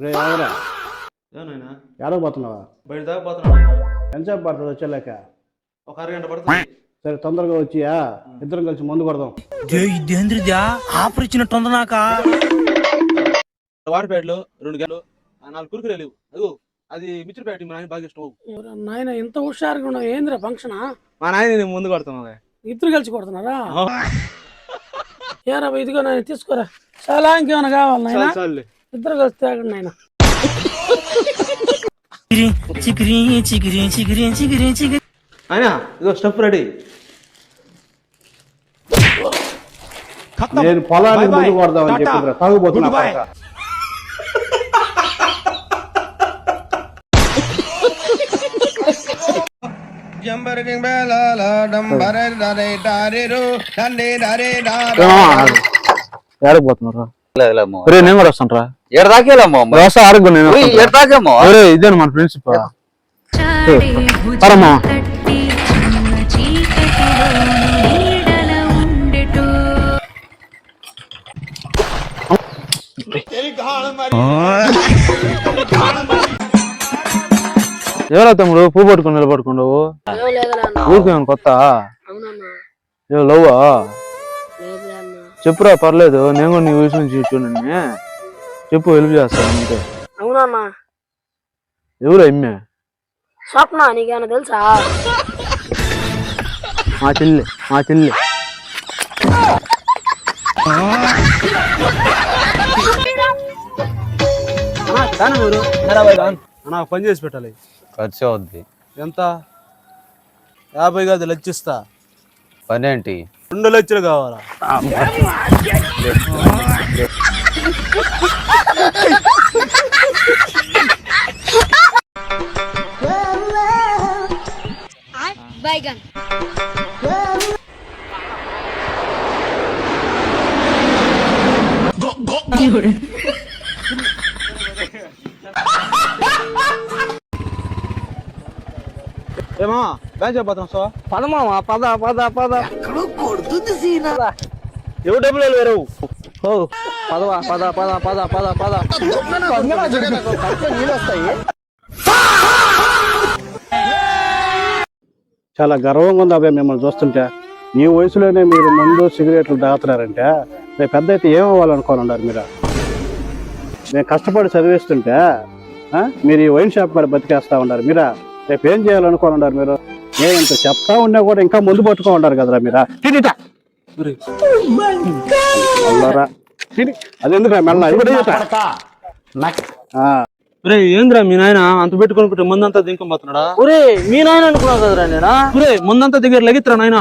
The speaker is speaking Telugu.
రే ఆగరా, ఏనాయనా ఏడవ పోతున్నావా? బయట దాకా పోతున్నాడు. ఎంతసేపు పడుతుంది వచ్చేలేక? ఒక అరగంట పడుతుంది. సరే తొందరగా వచ్చియా, ఇద్దరం కలిసి మందు కొడదాం. ఇదేంద్రిదా ఆఫర్ ఇచ్చినట్టుంది నాక. వాడిపేటలో 2 గంటలు 4 కురుకులు లేవు. అదిగో అది మిర్చి ప్యాకెట్ మా ఆయన బాగా ఇష్టం. నాయన ఇంత హుషారుగా ఉన్నావు, ఏంద్రా ఫంక్షన్? మా నాయన నేను ముందు కొడుతున్నా. ఇద్దరు కలిసి కొడుతున్నారా? ఏరా ఇదిగో నాయన తీసుకోరా. చాలా ఇంకేమైనా కావాలి నాయన? చాలు ఇద్దరు కలిసి తాగండి నాయన. చికిరి చికిరి చికిరి చికిరి చికిరి. ఆయన ఇదిగో స్టఫ్ రెడీ. నేను పొలానికి ముందు కొడదామని చెప్పి తాగుపోతున్నా. ఏడపోతున్నారు నేను కూడా వస్తాను రా. ఎడదాకేమో ఇదేనా మన ప్రిన్సిపల్? ఎవరా తమ్ముడు పువ్వు పట్టుకుని నిలబడుకుండావు? ఊరికేమన్నా కొత్త లవ్వా? చెప్పురా, పర్లేదు. నేను కూడా నీ వయసు నుంచి చూడండి, చెప్పు, హెల్ప్ చేస్తాను అంతే. అవునన్నా. ఎవరు అమ్మే? స్వప్న, నీకేమన్నా తెలుసా? మా చెల్లి. నాకు పని చేసి పెట్టాలి. ఖర్చు అవుద్ది. ఎంత? 50 కాదు, లచ్చిస్తా. పని ఏంటి? 2 లక్షలు కావాలా? Baigan. ఏమా బ్యాంక్ అయిపోతున్నాం సో పదమామా, పద పద పద. ఎవరు డబ్బులు వేరు? పదవా, పద పద పద పద పద. చాలా గర్వంగా ఉంది అబ్బాయి మిమ్మల్ని చూస్తుంటే. మీ వయసులోనే మీరు మందు సిగరెట్లు తాగుతున్నారంటే రేపు పెద్ద అయితే ఏమవ్వాలనుకోని ఉన్నారు మీరు? నేను కష్టపడి చదివిస్తుంటే మీరు ఈ వైన్ షాప్ మరి బతికేస్తా ఉన్నారు మీరా? రేపు ఏం చేయాలనుకోని ఉన్నారు మీరు? నేను ఇంత చెప్తా ఉన్నా కూడా ఇంకా ముందు పట్టుకో ఉన్నారు కదరా మీరా? అది ఎందుకు మెల్ల ఏంద్రా మీ నాయన అంత పెట్టుకుంటే ముందంతా దింకపోతున్నాడా? ఒరే మీ నాయన అనుకున్నావు కదరా నేనా? ముందంతా దగ్గర లగిత్రా నాయన.